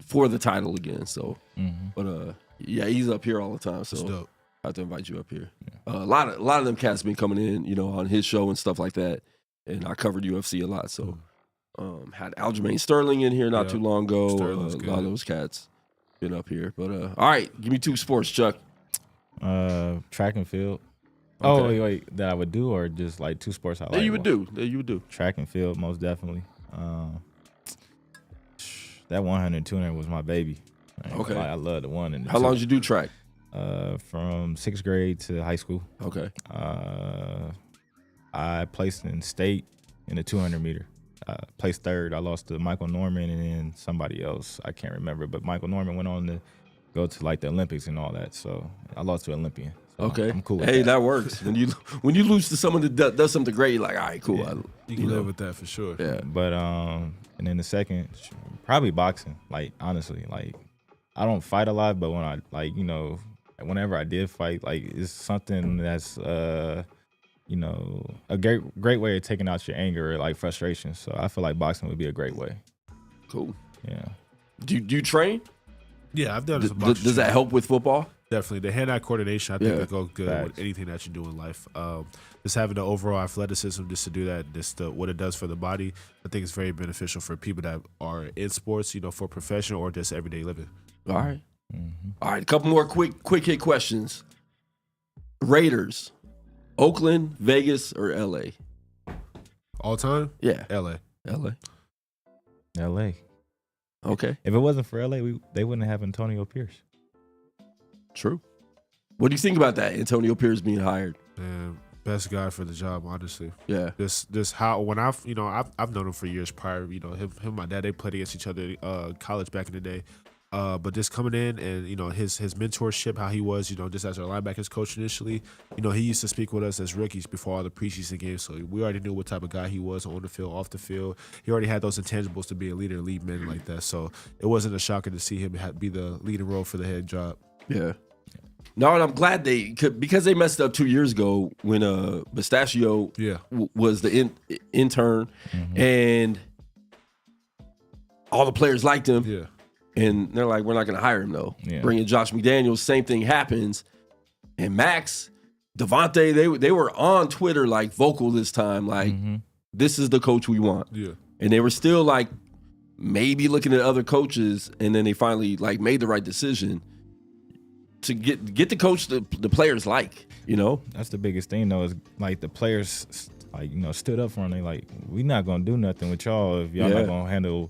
for the title again. So, but yeah, he's up here all the time. So I have to invite you up here. Yeah. A lot of them cats been coming in, on his show and stuff like that. And I covered UFC a lot. So had Aljamain Sterling in here not too long ago. A lot of those cats been up here. But all right, give me 2 sports, Chuck. Track and field. Okay. Oh, wait, that I would do, or just like 2 sports I like? That you would do. Track and field, most definitely. That 100, 200 was my baby. Okay. I love the 1 and the 2. How long did you do track? From 6th grade to high school. Okay. I placed in state in the 200 meter. Placed 3rd. I lost to Michael Norman and then somebody else. I can't remember, but Michael Norman went on to go to like the Olympics and all that. So I lost to an Olympian. So okay. I'm cool with that. That works. When you lose to someone that does something great, you're like, all right, cool. Yeah. You can live with that for sure. Yeah. But and then the second, probably boxing. Like, honestly, like, I don't fight a lot, but when I, like, whenever I did fight, like, it's something that's a great way of taking out your anger or like frustration. So I feel like boxing would be a great way. Cool. Yeah. Do you train? Yeah, I've done some boxing. Does that help with football? Definitely. The hand-eye coordination, I think, that goes good Facts. with anything that you do in life. Just having the overall athleticism just to do that, what it does for the body, I think it's very beneficial for people that are in sports, for professional or just everyday living. All right. All right, a couple more quick hit questions. Raiders, Oakland, Vegas, or LA? All time? Yeah. LA. LA. Okay. If it wasn't for LA, they wouldn't have Antonio Pierce. True. What do you think about that? Antonio Pierce being hired? Man, best guy for the job, honestly. Yeah. This how when I've known him for years prior. Him and my dad, they played against each other college back in the day. But just coming in and his mentorship, how he was, just as our linebackers coach initially, he used to speak with us as rookies before all the preseason games, so we already knew what type of guy he was on the field, off the field. He already had those intangibles to be a leader, lead men like that. So it wasn't a shocker to see him be the leading role for the head job. Yeah. No, and I'm glad because they messed up 2 years ago when Pistachio was the intern, and all the players liked him. Yeah. And they're like, we're not going to hire him, though. Yeah. Bringing Josh McDaniels, same thing happens. And Max, Devontae, they were on Twitter, like, vocal this time. Like, this is the coach we want. Yeah. And they were still, like, maybe looking at other coaches. And then they finally, like, made the right decision to get the coach the players like, That's the biggest thing, though, is, like, the players, like, stood up for him. They like, we're not going to do nothing with y'all if y'all not going to handle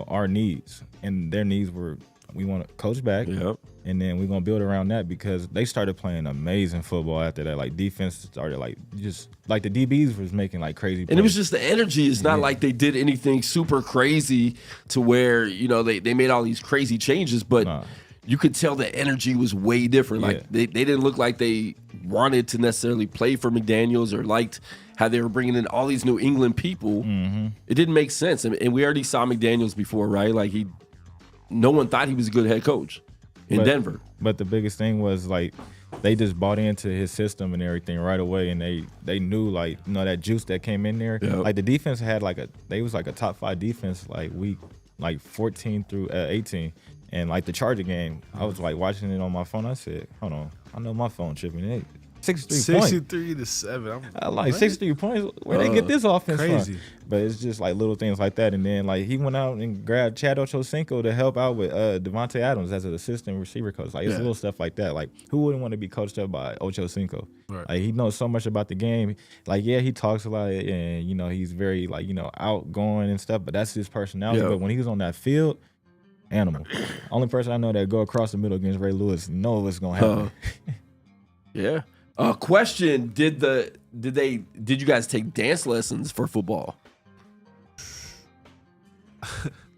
our needs. And their needs were, we want to coach back, and then we're going to build around that, because they started playing amazing football after that. Like, defense started, like, just, like, the DBs was making, like, crazy plays. And it was just the energy. It's not like they did anything super crazy to where, they made all these crazy changes, but you could tell the energy was way different. Like, they didn't look like they wanted to necessarily play for McDaniels or liked how they were bringing in all these New England people. It didn't make sense. And we already saw McDaniels before, right? Like, no one thought he was a good head coach in Denver. But the biggest thing was, like, they just bought into his system and everything right away, and they knew, like, that juice that came in there. Like, the defense had they was like a top 5 defense, like, week 14 through 18. And, like, the Charger game, I was, like, watching it on my phone. I said, hold on, I know my phone tripping. 63 points. 63-7. I like 63 points. Where they get this offense crazy from? But it's just like little things like that. And then, like, he went out and grabbed Chad Ochocinco to help out with Devontae Adams as an assistant receiver coach. Like, it's little stuff like that. Like, who wouldn't want to be coached up by Ochocinco? Right. Like, he knows so much about the game. Like, he talks a lot, and he's very, like, outgoing and stuff. But that's his personality. But when he was on that field, animal. Only person I know that go across the middle against Ray Lewis know what's gonna happen. Question: Did you guys take dance lessons for football?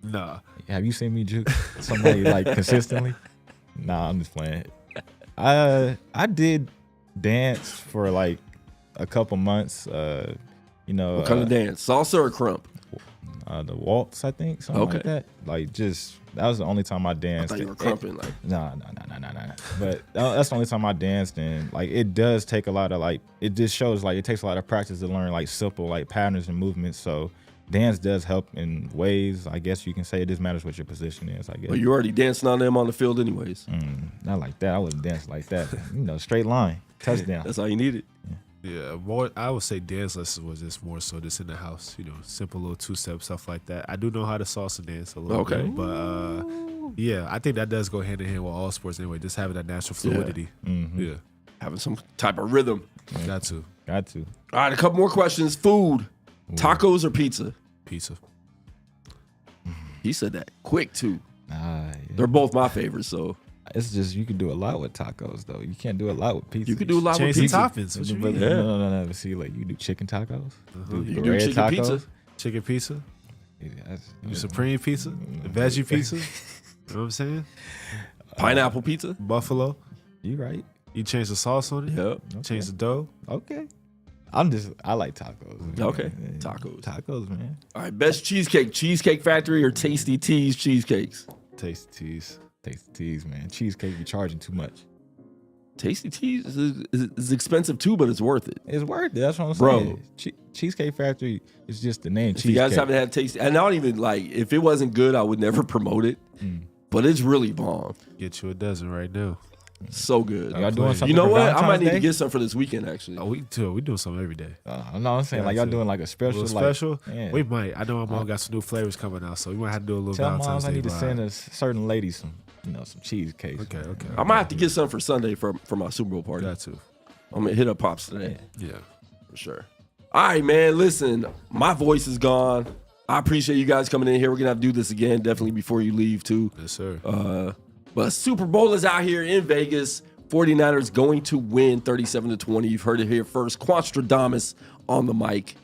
Nah. Have you seen me juke somebody like consistently? Nah, I'm just playing. I did dance for like a couple months. What kind of dance? Salsa or crump? The waltz, I think, something like that. Like, just that was the only time I danced. I thought you were crumping, like. Nah. But that's the only time I danced, and like, it does take a lot of, like, it just shows, like, it takes a lot of practice to learn, like, simple, like, patterns and movements. So dance does help in ways. I guess you can say it just matters what your position is, I guess. Well, you already dancing on them on the field anyways. Not like that. I wouldn't dance like that. Straight line, touchdown. That's all you needed. Yeah, more. I would say dance lessons was just more so just in the house, simple little 2-step stuff like that. I do know how to salsa dance a little bit, but I think that does go hand in hand with all sports anyway. Just having that natural fluidity, having some type of rhythm. Got to. All right, a couple more questions. Food, tacos or pizza? Pizza. He said that quick too. They're both my favorites, so. It's just, you can do a lot with tacos, though. You can't do a lot with pizza. You can do a lot with pizza. pizza. Toppings. What you mean? No. See, like, you do chicken tacos. You do chicken tacos. Pizza. Chicken pizza. Yeah, supreme pizza. Veggie pizza. You know what I'm saying? Pineapple pizza. Buffalo. You right. You change the sauce on it. Yep. Okay. Change the dough. Okay. I like tacos. Man. Okay. Tacos. Tacos, man. All right. Best cheesecake. Cheesecake Factory or Tasty Teas cheesecakes? Tasty Teas. Tasty Teas, man. Cheesecake be charging too much. Tasty Teas is expensive too, but it's worth it. It's worth it. That's what I'm saying. Bro, Cheesecake Factory is just the name. If you guys haven't had Tasty, and I don't even like, if it wasn't good, I would never promote it. But it's really bomb. Get you a dozen right now. So good. Y'all doing something? You know for what? Valentine's I might need Day? to get some for this weekend, actually. Oh, we doing something every day. No, I'm saying, like, y'all doing like a special. Special? Yeah. We might. I know my mom got some new flavors coming out, so we might have to do a little Tell Valentine's moms I Day need to vibe. send us certain ladies some, some cheesecakes. Okay. I might have to get some for Sunday for my Super Bowl party. Got to. I'm going to hit up Pops today. Yeah. For sure. All right, man. Listen, my voice is gone. I appreciate you guys coming in here. We're going to have to do this again, definitely before you leave, too. Yes, sir. But Super Bowl is out here in Vegas. 49ers going to win 37-20. You've heard it here first. Quanstradamus on the mic.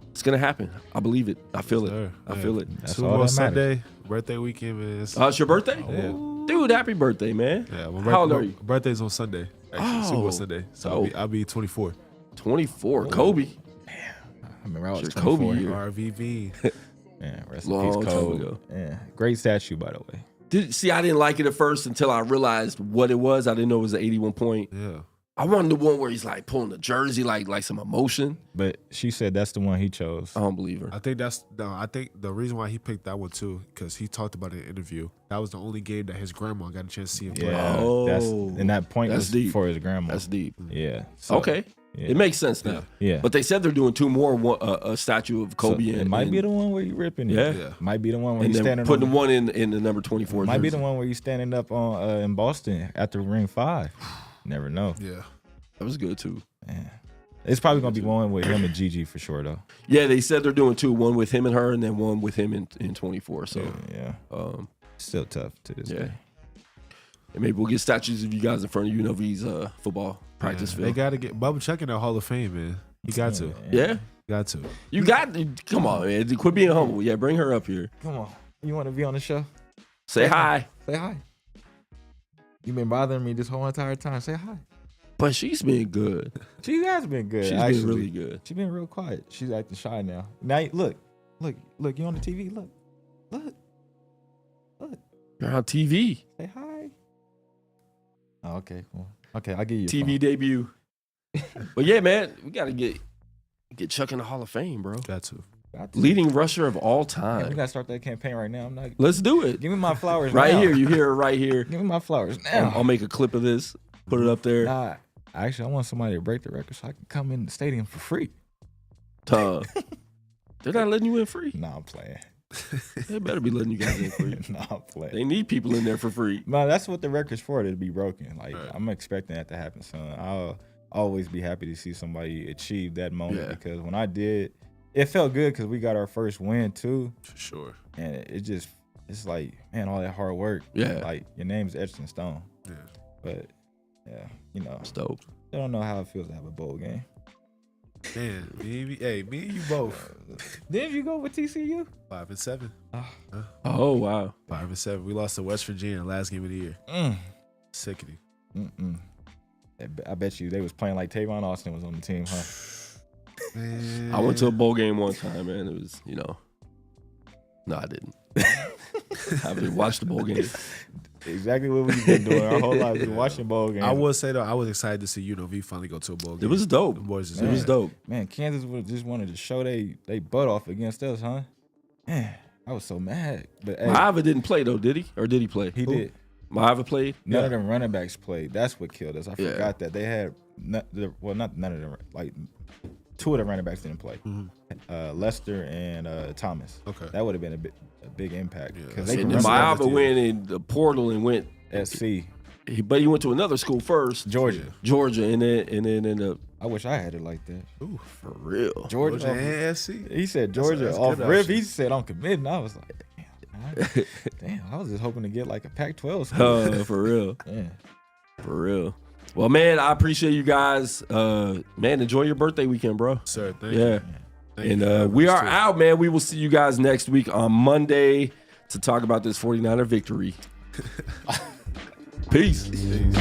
It's going to happen. I believe it. I feel it. I feel it. That's Super all Bowl that matters. Sunday, birthday weekend, man. It's your birthday? Yeah. Dude, happy birthday, man. Yeah, well, How old are you? Birthday's on Sunday. Actually, Super Bowl Sunday. So I'll be 24. 24. Kobe. I remember I was Your 24. Kobe year. RVV. Yeah, rest Long in peace, time Kobe. ago. Yeah, great statue, by the way. I didn't like it at first until I realized what it was. I didn't know it was an 81 point. Yeah. I wanted the one where he's like pulling the jersey, like some emotion. But she said that's the one he chose. I don't believe her. I think the reason why he picked that one too, because he talked about it in an interview. That was the only game that his grandma got a chance to see him play. Yeah, and that point That's was deep. for his grandma. That's deep. Yeah. So, Okay. yeah. It makes sense now. Yeah. But they said they're doing two more, a statue of Kobe. So it might be the one where you ripping it. Yeah. Yeah. Might be the one where and you then standing putting on. one in the number 24 Might be jersey. the one where you standing up on in Boston after Ring 5. Never know. Yeah. That was good too. Man. It's probably gonna be one with him and Gigi for sure though. Yeah, they said they're doing two, one with him and her, and then one with him in 24. So Yeah. Still tough to this yeah. day. And maybe we'll get statues of you guys in front of UNLV's football practice Yeah. field. They got to get Bubba Chuck in the Hall of Fame, man. You got to. Yeah? Got to. You got come on, man. Quit being humble. Yeah, bring her up here. Come on. You want to be on the show? Say hi. Say hi. You've been bothering me this whole entire time. Say hi. But she's been good. She has been good. She's actually. been really good. She's been real quiet. She's acting shy now. Now look. You on the TV? Look. You're on TV. Say hi. Oh, okay. Cool. Okay, I'll give you. TV debut. But yeah, man, we gotta get Chuck in the Hall of Fame, bro. Got to. Leading rusher of all Yeah, we time. gotta start that campaign right now. I'm not. Let's do it. Give me my flowers Right now. here. You hear it right here. Give me my flowers now. I'll make a clip of this, put it up there. Nah, actually, I want somebody to break the record so I can come in the stadium for free. They're not letting you in free. Nah, I'm playing. They better be letting you guys in free. Nah, I'm playing. They need people in there for free. No, that's what the record's for, to be broken. Like, Right. I'm expecting that to happen soon. I'll always be happy to see somebody achieve that moment because when I did, it felt good because we got our first win too. For sure. And it's like, man, all that hard work. Yeah. Like, your name's etched in stone. Yeah. But, yeah, It's dope. I don't know how it feels to have a bowl game. Man, me and you both. Didn't you go with TCU? 5-7. Oh, wow. 5-7. We lost to West Virginia in the last game of the year. Sickening. I bet you they was playing like Tavon Austin was on the team, huh? Man. I went to a bowl game one time, man. It was, no, I didn't. I didn't watch the bowl game. Exactly what we've been doing our whole life, been watching bowl games. I will say though, I was excited to see UNLV finally go to a bowl game. It was dope. The boys It was dope. Man, Kansas just wanted to show they butt off against us, huh? Man, I was so mad. But hey, Maiava didn't play, though, did he? Or did he play? he did. Maiava played? None of them running backs played. That's what killed us. I Yeah. forgot that they had not none of them. Like 2 of the running backs didn't play. Lester and Thomas. Okay. That would have been a big impact because Yeah, they And can then run Maiava went in the portal and went, SC but he went to another school first, Georgia. Georgia, and then ended up, I wish I had it like that. for real. Georgia. Georgia and SC. He said Georgia that's off good rip. option. He said I'm committing. I was like, damn. I was just hoping to get like a Pac-12 school. For real. Yeah. For real. Well, man, I appreciate you guys. Man, enjoy your birthday weekend, bro. Sir, thank Yeah. you. Thank you for And having we us, are too. out, man. We will see you guys next week on Monday to talk about this 49er victory. Peace. Peace.